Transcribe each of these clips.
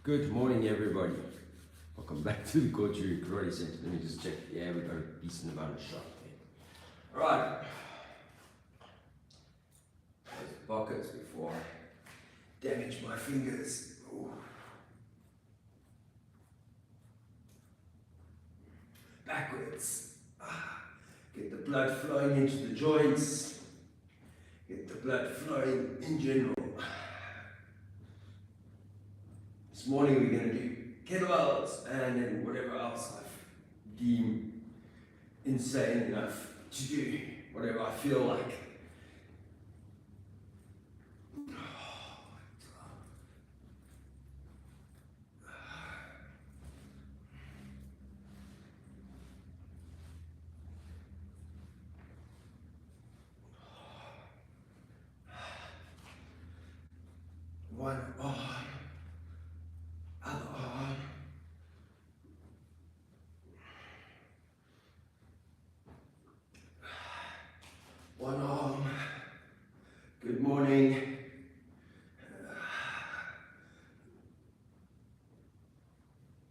Good morning, everybody. Welcome back to the Goju Karate Center. Let me just check. Yeah, we've got a decent amount of shot there. Alright. Those pockets before I damage my fingers. Ooh. Backwards. Get the blood flowing into the joints. Get the blood flowing in general. This morning we're going to do kettlebells and then whatever else I deem insane enough to do, whatever I feel like. One arm, other arm. One arm. Good morning.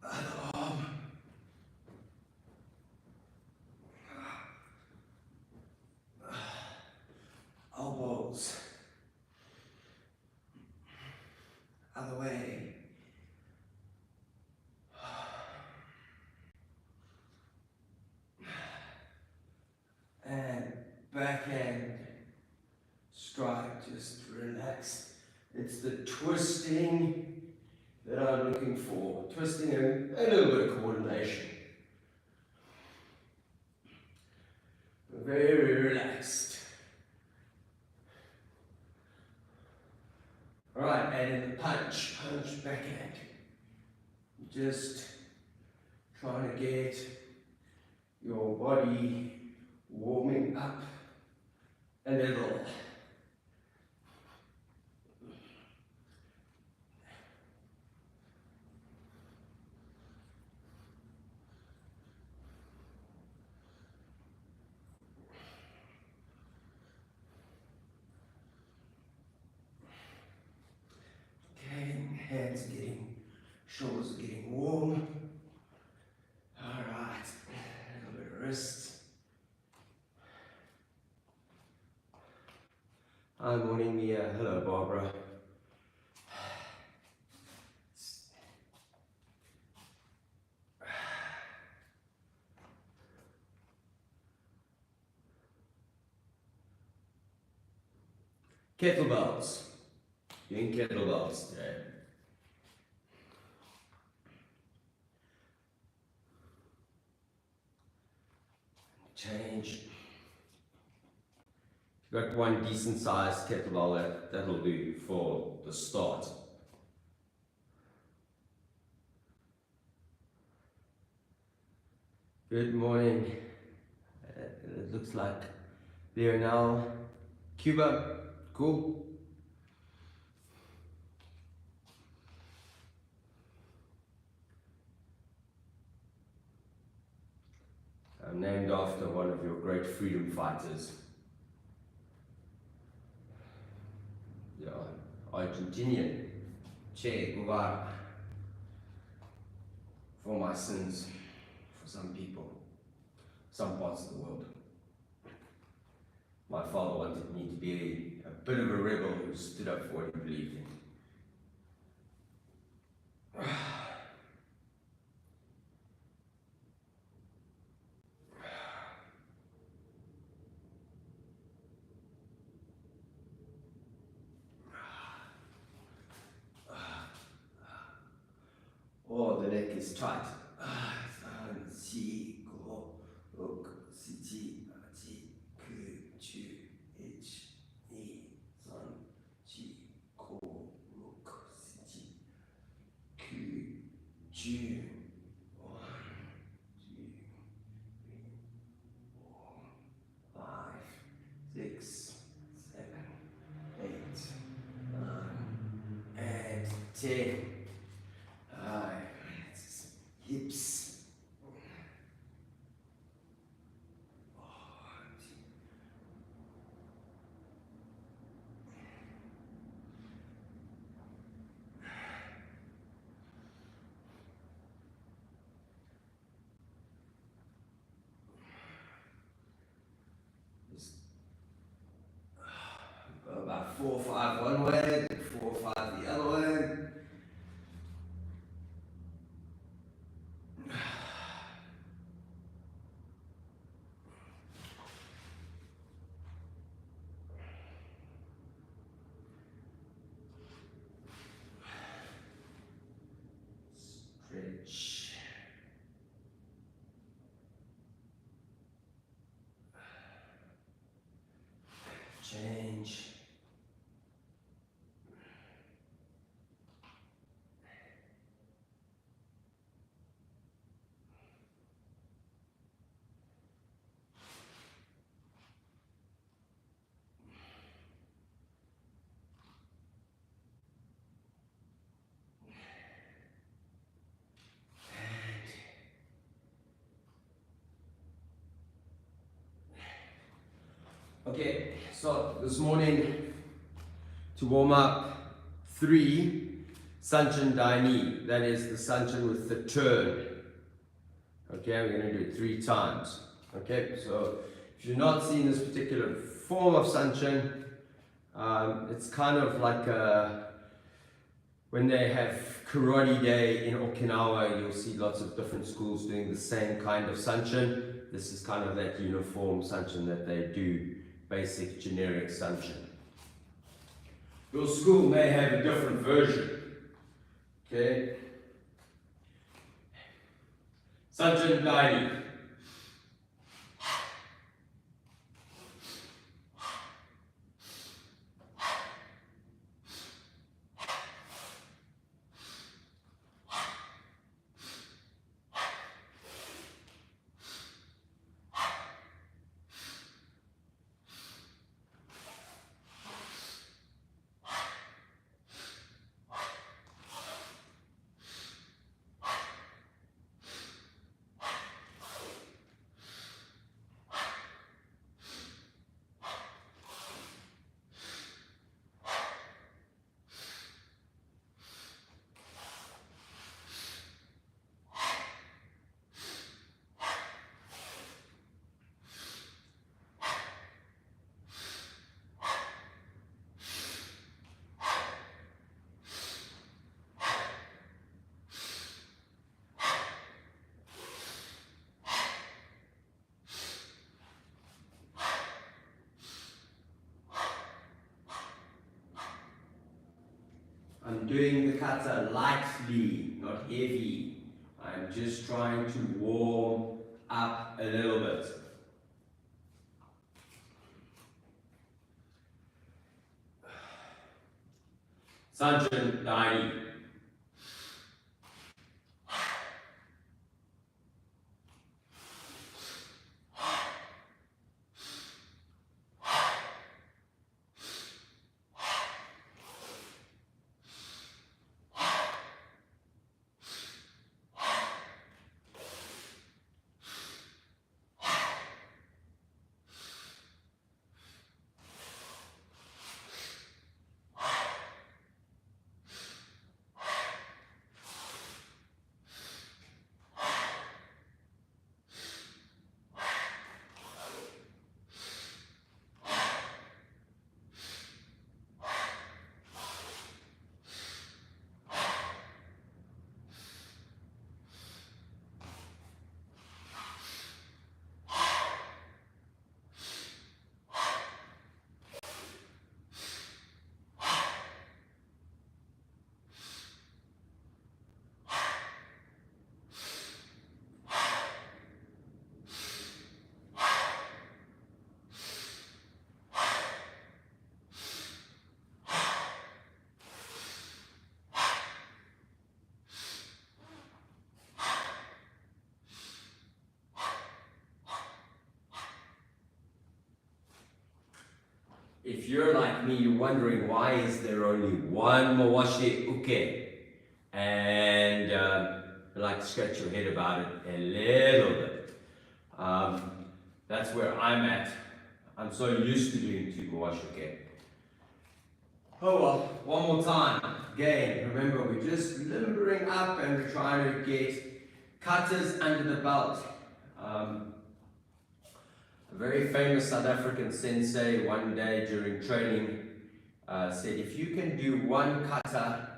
Other arm. Elbows. Other way. And backhand strike, just relax. It's the twisting that I'm looking for. Twisting and a little bit of coordination. Very relaxed. Alright, and in the punch backhand. Just trying to get your body warming up a little. Okay, hands are getting, shoulders are getting warm. Alright, a little bit of wrist. Hi, morning Mia. Hello, Barbara. Kettlebells. Doing kettlebells today. Change. Got one decent sized kettlebell that'll do for the start. Good morning. It looks like Lionel, Cuba, cool. I'm named after one of your great freedom fighters. Yeah, Argentinian, Che Guevara. For my sins, for some people, some parts of the world. My father wanted me to be a bit of a rebel who stood up for what he believed in. Oh, the neck is tight. Hips. like 4 or 5 one way, then 4 or 5 the other way. Stretch. Change. Okay, so this morning to warm up 3 Sanchin Daini, that is the Sanchin with the turn. Okay, we're going to do it 3 times. Okay, so if you've not seen this particular form of Sanchin, it's kind of like when they have karate day in Okinawa, you'll see lots of different schools doing the same kind of Sanchin. This is kind of that uniform Sanchin that they do, basic generic Sanchin. Your school may have a different version. Okay? Sanchin Daini. I'm doing the kata lightly, not heavy. I'm just trying to warm up a little bit. Sanchin Daini. If you're like me, you're wondering why is there only one Mawashi Uke, and you like to scratch your head about it a little bit. That's where I'm at. I'm so used to doing 2 Mawashi Uke. Oh well, one more time. Again, remember we're just limbering up and we're trying to get katas under the belt. A very famous South African sensei one day during training said if you can do one kata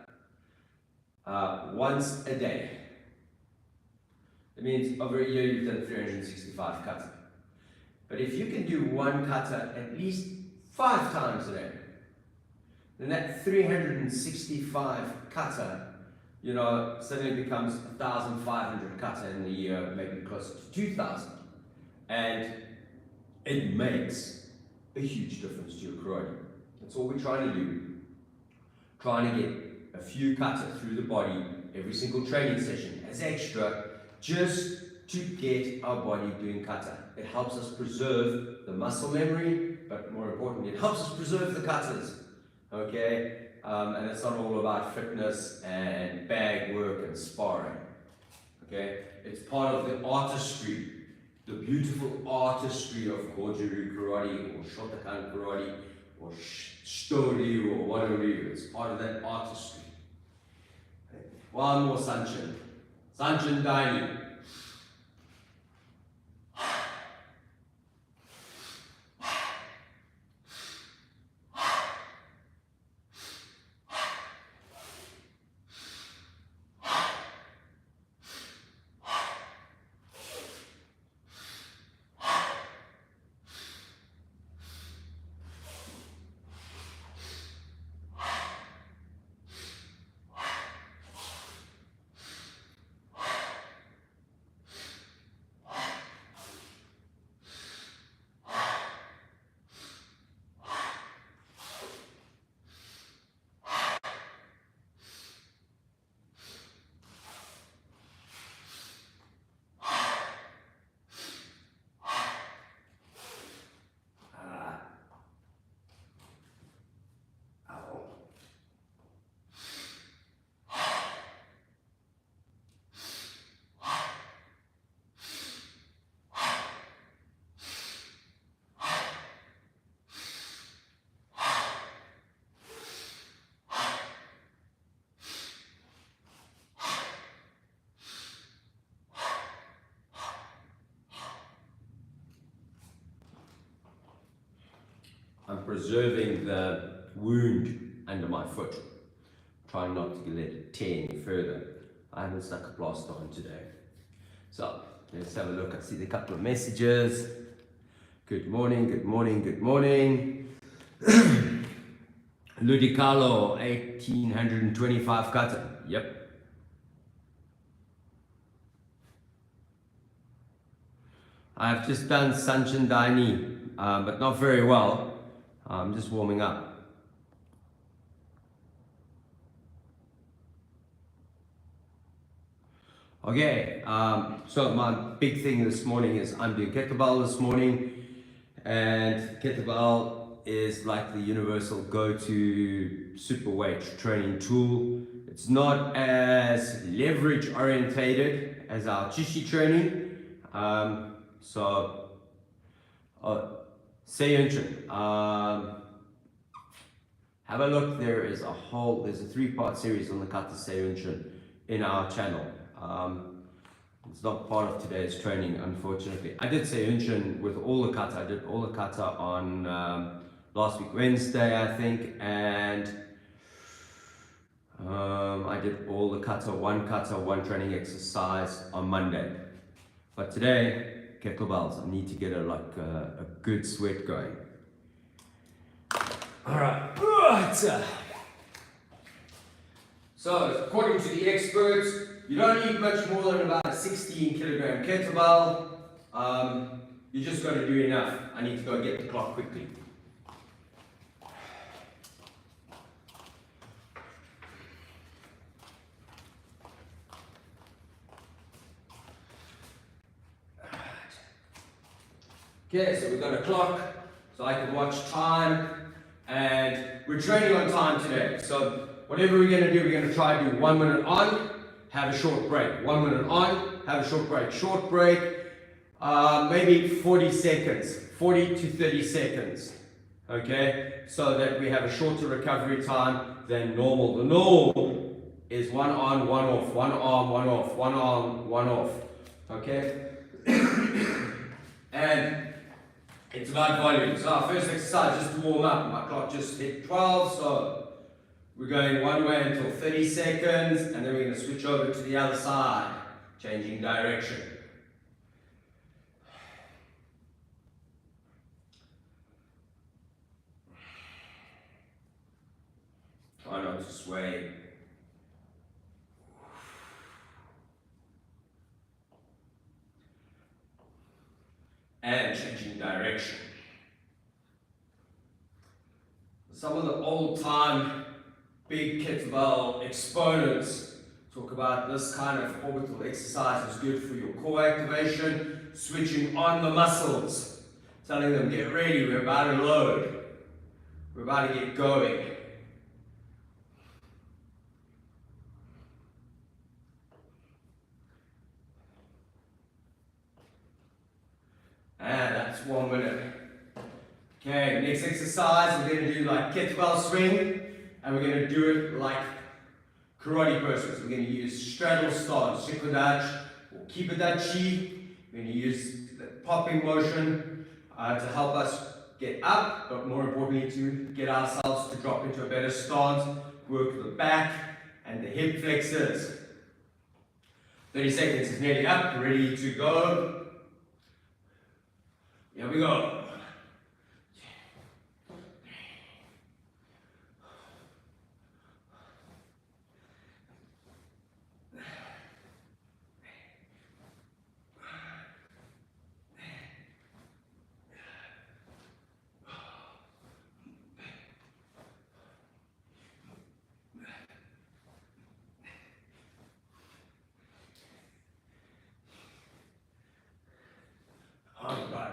once a day, it means over a year you've done 365 kata. But if you can do one kata at least 5 times a day, then that 365 kata, you know, suddenly becomes 1,500 kata in a year, maybe close to 2,000. And it makes a huge difference to your karate. That's all we're trying to do. Trying to get a few kata through the body every single training session as extra, just to get our body doing kata. It helps us preserve the muscle memory, but more importantly, it helps us preserve the katas. Okay? And it's not all about fitness and bag work and sparring. Okay? It's part of the artistry, the beautiful artistry of Goju karate or Shotokan karate or Shito-ryu or whatever it is. It's part of that artistry. Okay. One more Sanchin. Sanchin Daini. I'm preserving the wound under my foot, trying not to let it tear any further. I haven't stuck a plaster on today. So let's have a look. I see a couple of messages. Good morning, good morning, good morning. Ludicalo, 1825 kata. Yep. I've just done Sanchin Daini, but not very well. I'm just warming up. Okay, so my big thing this morning is I'm doing kettlebell this morning, and kettlebell is like the universal go-to super weight training tool. It's not as leverage orientated as our Chishi training. Seiyunchin, have a look. There's a 3-part series on the kata Seiyunchin in our channel. It's not part of today's training, unfortunately. I did Seiyunchin with all the kata. I did all the kata on last week Wednesday, I think, and I did all the kata, one training exercise on Monday. But today, kettlebells. I need to get a good sweat going. All right. So, according to the experts, you don't need much more than about a 16-kilogram kettlebell. You just got to do enough. I need to go get the clock quickly. Okay, so we've got a clock, so I can watch time, and we're training on time today. So whatever we're going to do, we're going to try to do 1 minute on, have a short break. 1 minute on, have a short break. Short break, maybe 40 seconds, 40 to 30 seconds. Okay, so that we have a shorter recovery time than normal. The normal is 1 on, 1 off, 1 arm, 1 off, 1 on, 1 off. Okay, and It's about volume. So our first exercise, just to warm up. My clock just hit 12, so we're going one way until 30 seconds, and then we're going to switch over to the other side, changing direction. Try not to sway. And changing direction. Some of the old-time big kettlebell exponents talk about this kind of orbital exercise is good for your core activation, switching on the muscles, telling them, get ready, we're about to load, we're about to get going. And that's 1 minute. Okay, next exercise, we're going to do like kettlebell swing, and we're going to do it like karate persons. We're going to use straddle stance, shikodachi, or kibidachi. We're going to use the popping motion to help us get up, but more importantly to get ourselves to drop into a better stance, work the back and the hip flexors. 30 seconds is nearly up, ready to go. Here we go. Alright.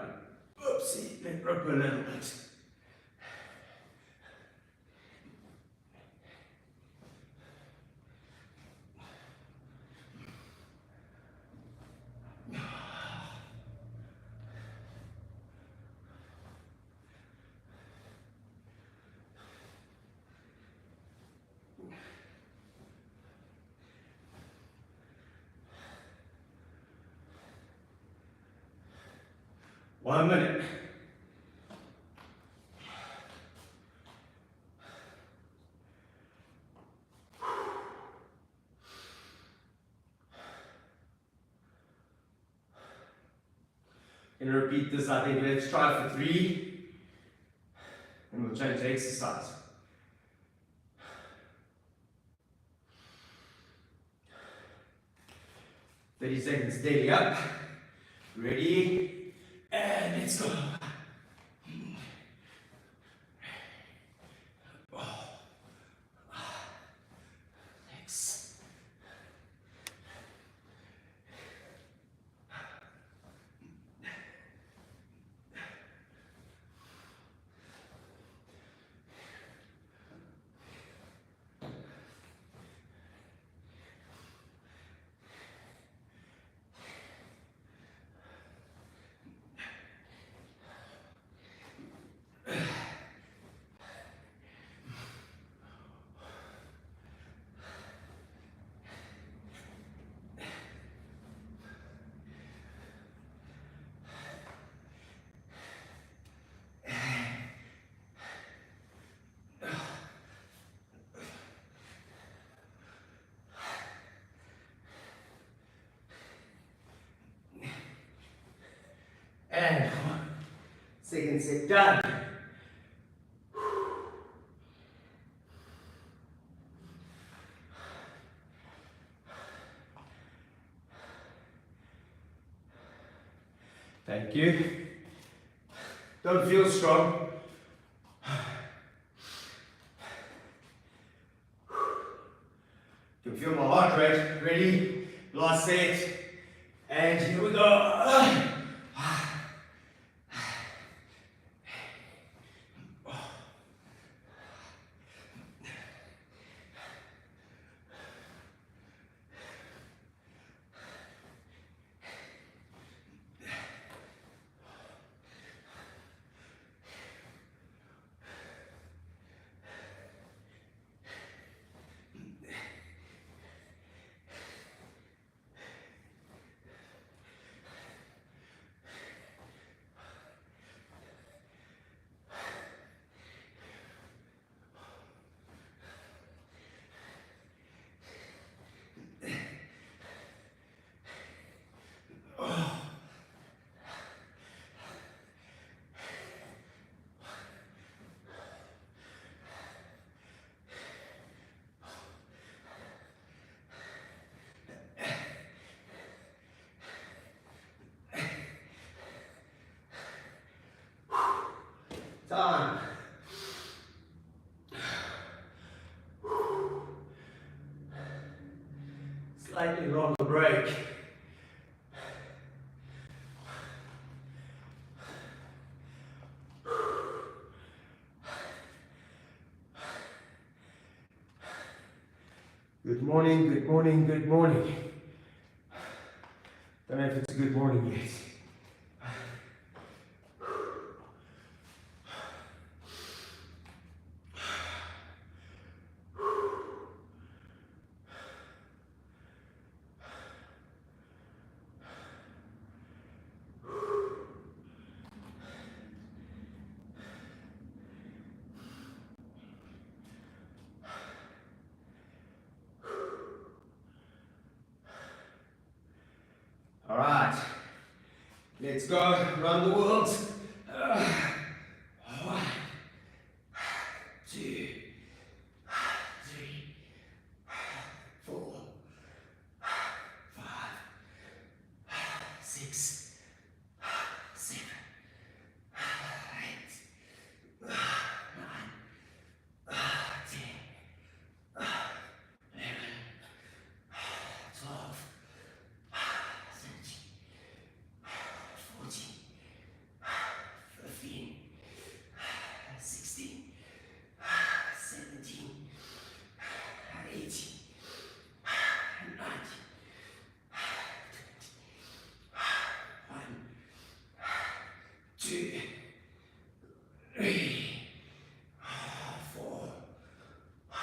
Oopsie, let it up a little bit. One minute. Going to repeat this, I think let's try for 3, and we'll change the exercise. "30 seconds daily up. Ready? And let's go. Thanks. And 2nd set done. Thank you. Don't feel strong. You can feel my heart rate. Ready? Last set. And here we go. Time. Slightly longer break. Good morning, good morning, good morning. Don't know if it's a good morning yet. All right, let's go around the world. 1, 2, 3, 4, 5, 6, 7, 8, 9, 10, 11, 12, 13, 14, 15, 16, 17, 18, 19, 1, 2, 3, 4, 5,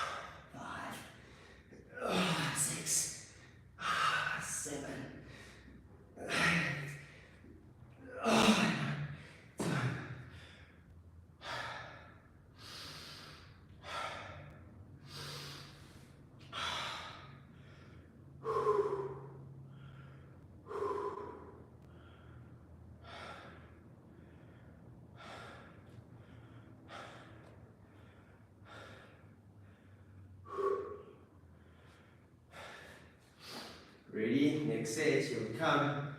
6, 7, 8. Ready? Next set, here we come.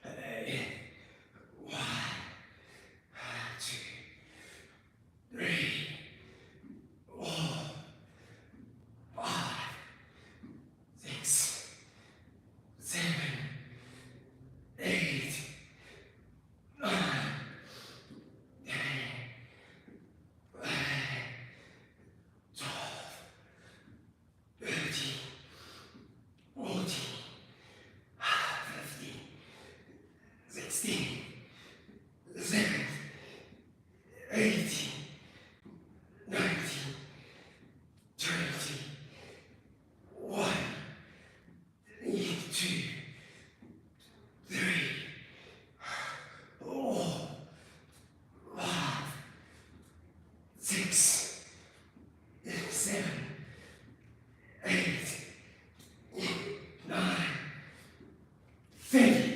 Hey. 1, 2, 3, 4, 5, 6, 7, 8, 9, 10, 12, 13, 14, 15, 16, 17, 18, 19, 20, 1, 2, 3, 4, 5, 6, 7, 8, 9, 30.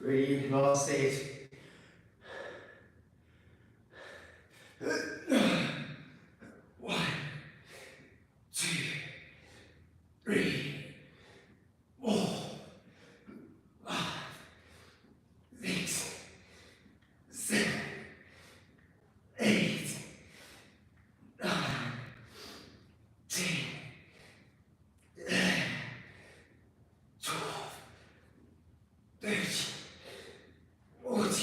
Ready, last set. 1, 2, 3, 4, 5, 6, 7, 8, 9, 10, 11, 12, 13, 14,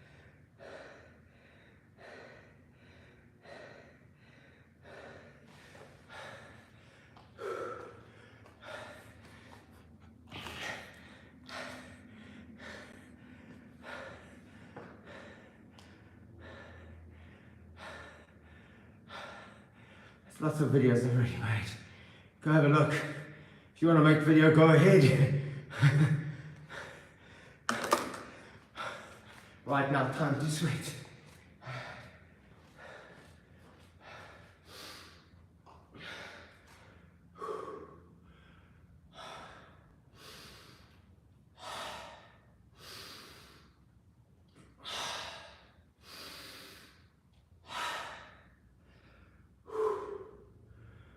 Lots of videos I've already made. Go have a look. If you want to make video, go ahead. Right now, time to sweat.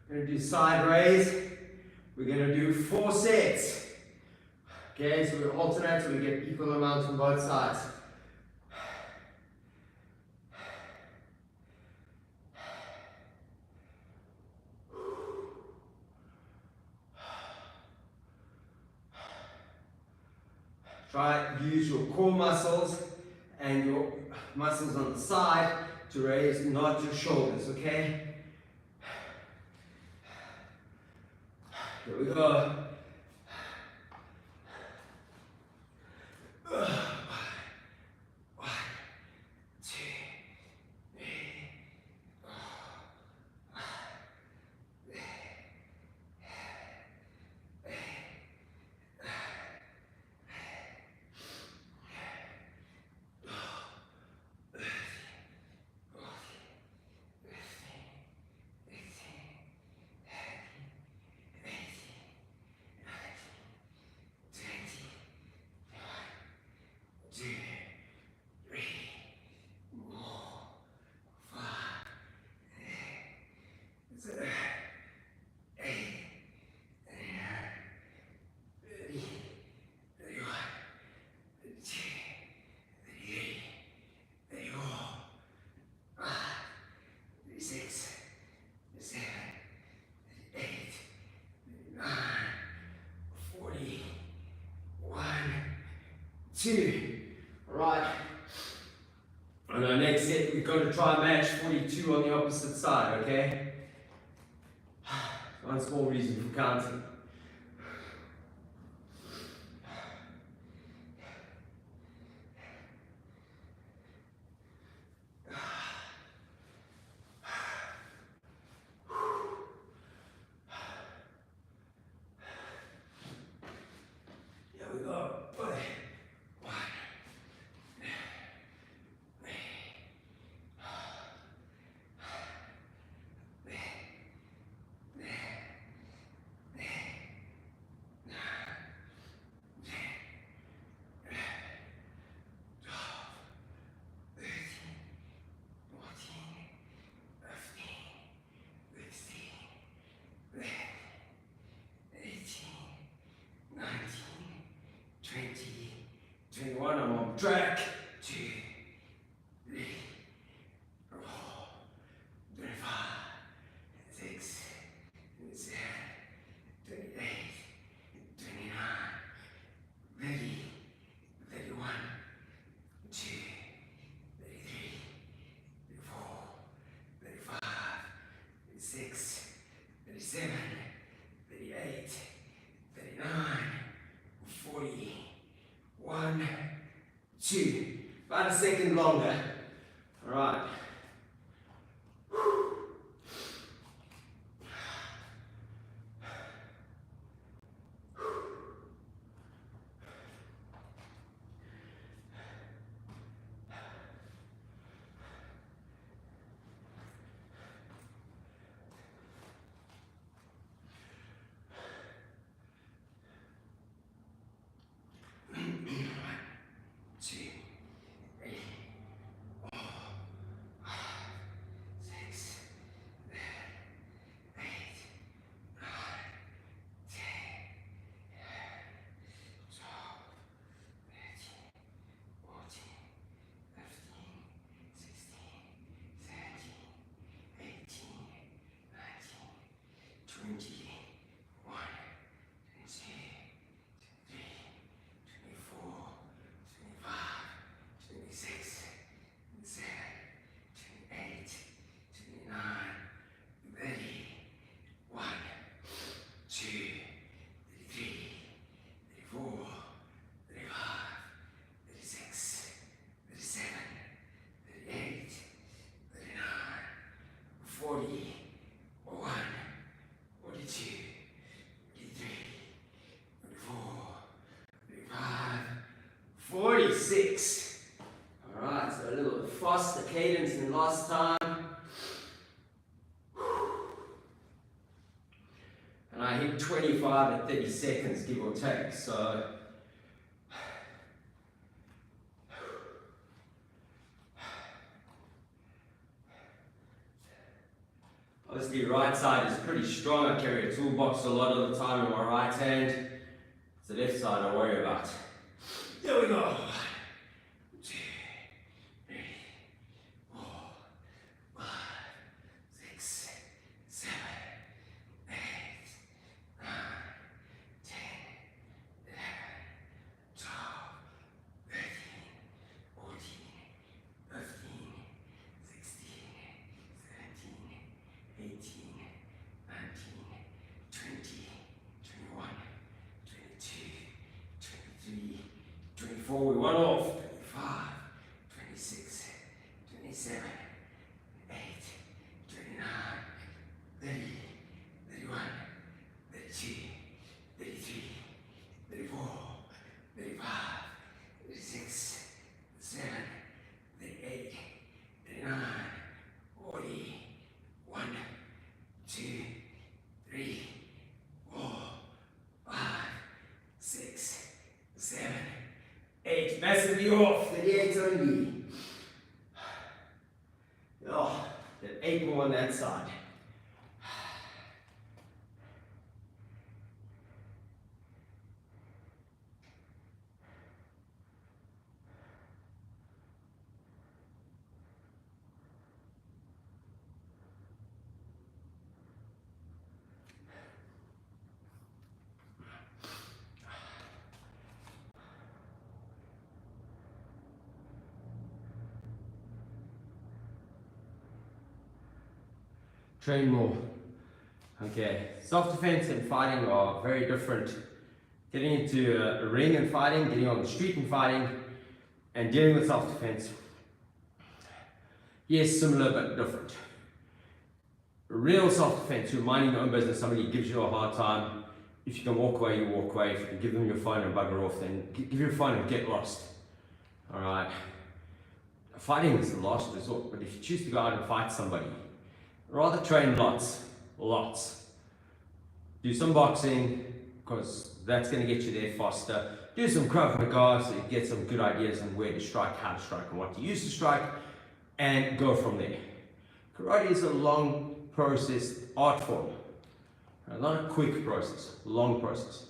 We're going to do side raise. We're going to do 4 sets. Okay, so we alternate so we get equal amounts from both sides. Try use your core muscles and your muscles on the side to raise, not your shoulders, okay? Here we go. Right. On our next set, we've got to try and match 42 on the opposite side, okay? One small reason for counting. Here we go. I'm on track. 2, 3, 4, 35, 6, 7, 28, 29, 30, 31, 2, 33, 34, 35, 36, 37, 38, 39, 40. 1, 2, about a second longer. All right. And I hit 25 at 30 seconds, give or take. So obviously right side is pretty strong. I carry a toolbox a lot of the time in my right hand. It's the left side I worry about. There we go. 2, 3, 4, 5, 6, 7, 8, 9, 10, 11, 12, 13, 14, 15, 16, 17, 18, 19, 20, 21, 22, 23, 24, we went off, 25, 26, 27, 8, 29, 30, 31, 32, 33, 34, 35, 36, 37, 38, 39, 40, 1, 2, 3, 4, 5, 6, 7, 8. Massively off. 38 only. Oh, that 8 more on that side. Train more. Okay, self-defense and fighting are very different. Getting into a ring and fighting, getting on the street and fighting, and dealing with self-defense. Yes, similar but different. Real self-defense, you're minding your own business, somebody gives you a hard time. If you can walk away, you walk away. If you can give them your phone and bugger off, then give your phone and get lost. Alright. Fighting is the last resort, but if you choose to go out and fight somebody, rather train lots. Do some boxing, because that's going to get you there faster. Do some Krav Maga, so you get some good ideas on where to strike, how to strike, and what to use to strike, and go from there. Karate is a long process art form. Not a quick process, long process.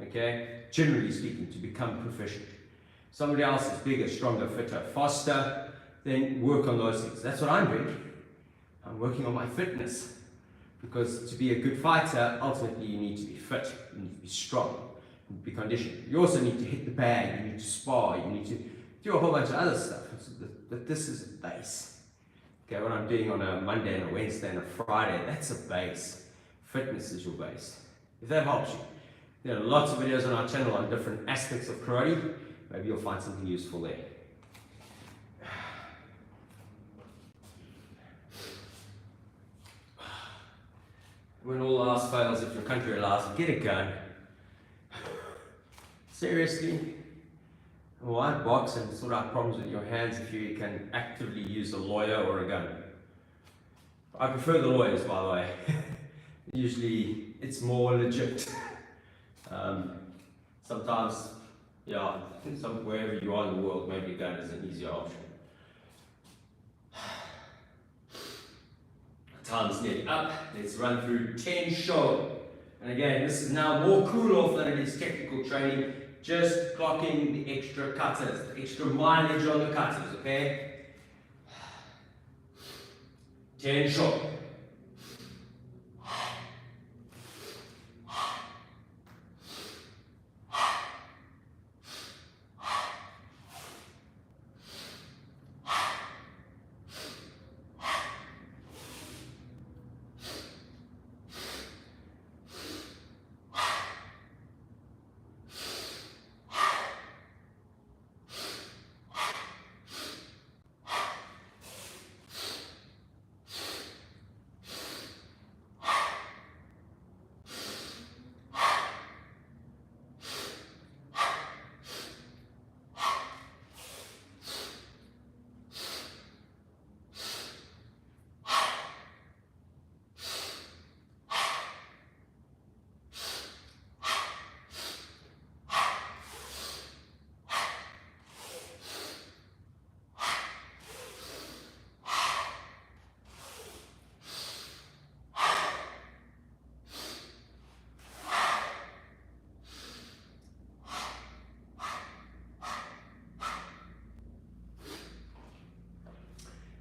Okay? Generally speaking, to become proficient. Somebody else is bigger, stronger, fitter, faster, then work on those things. That's what I'm doing. I'm working on my fitness, because to be a good fighter, ultimately you need to be fit, you need to be strong, you need to be conditioned. You also need to hit the bag, you need to spar, you need to do a whole bunch of other stuff. But this is a base. Okay, what I'm doing on a Monday and a Wednesday and a Friday, that's a base. Fitness is your base. If that helps you. There are lots of videos on our channel on different aspects of karate. Maybe you'll find something useful there. When all else fails, if your country allows you, get a gun. Seriously? Why box and sort out problems with your hands if you can actively use a lawyer or a gun? I prefer the lawyers, by the way. Usually it's more legit. Sometimes, yeah, wherever you are in the world, maybe a gun is an easier option. Time's nearly up. Let's run through 10 show. And again, this is now more cool off than it is technical training. Just clocking the extra cutters, the extra mileage on the cutters, okay? 10 show.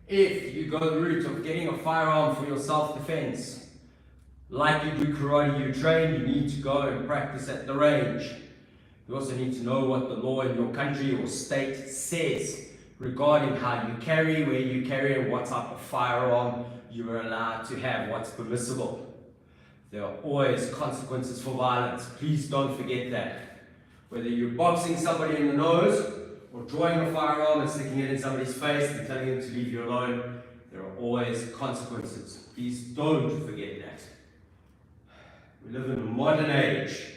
If you go the route of getting a firearm for your self-defense, like you do karate, you train, you need to go and practice at the range. You also need to know what the law in your country or state says regarding how you carry, where you carry, and what type of firearm you are allowed to have, what's permissible. There are always consequences for violence. Please don't forget that. Whether you're boxing somebody in the nose or drawing a firearm and sticking it in somebody's face and telling them to leave you alone, there are always consequences. Please don't forget that. We live in a modern age.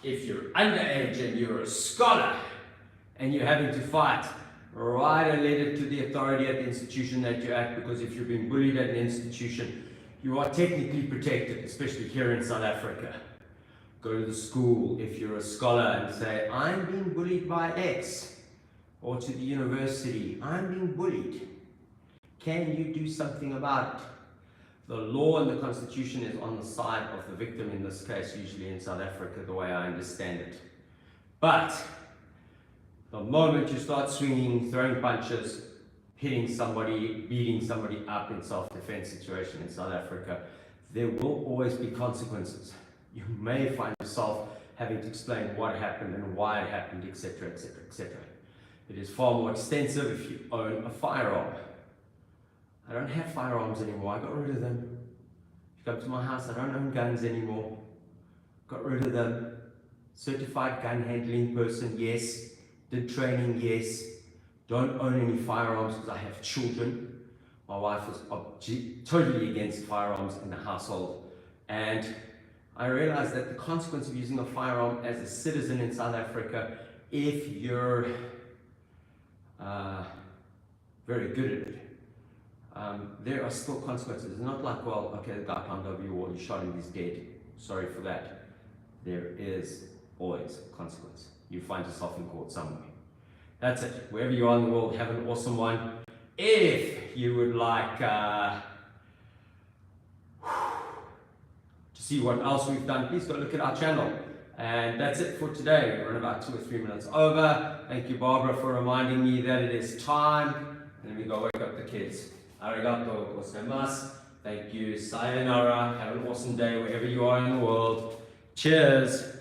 If you're underage and you're a scholar and you're having to fight, write a letter to the authority at the institution that you're at, because if you're being bullied at an institution, you are technically protected, especially here in South Africa. Go to the school if you're a scholar and say, I'm being bullied by X. Or to the university, I'm being bullied. Can you do something about it? The law and the constitution is on the side of the victim in this case, usually in South Africa, the way I understand it. But the moment you start swinging, throwing punches, hitting somebody, beating somebody up in self-defense situation in South Africa, there will always be consequences. You may find yourself having to explain what happened and why it happened, etc., etc., etc. It is far more extensive if you own a firearm. I don't have firearms anymore, I got rid of them. If you come to my house, I don't own guns anymore. Got rid of them. Certified gun handling person, yes. Did training, yes. Don't own any firearms because I have children. My wife was totally against firearms in the household. And I realized that the consequence of using a firearm as a citizen in South Africa, if you're very good at it, there are still consequences. It's not like, well, okay, the guy climbed over your wall, you shot him, he's dead. Sorry for that. There is always a consequence. You find yourself in court somewhere. That's it. Wherever you are in the world, have an awesome one. If you would like to see what else we've done, please go look at our channel. And that's it for today. We're about 2 or 3 minutes over. Thank you, Barbara, for reminding me that it is time. And let me go wake up the kids. Arigato gozaimasu. Thank you. Sayonara. Have an awesome day wherever you are in the world. Cheers.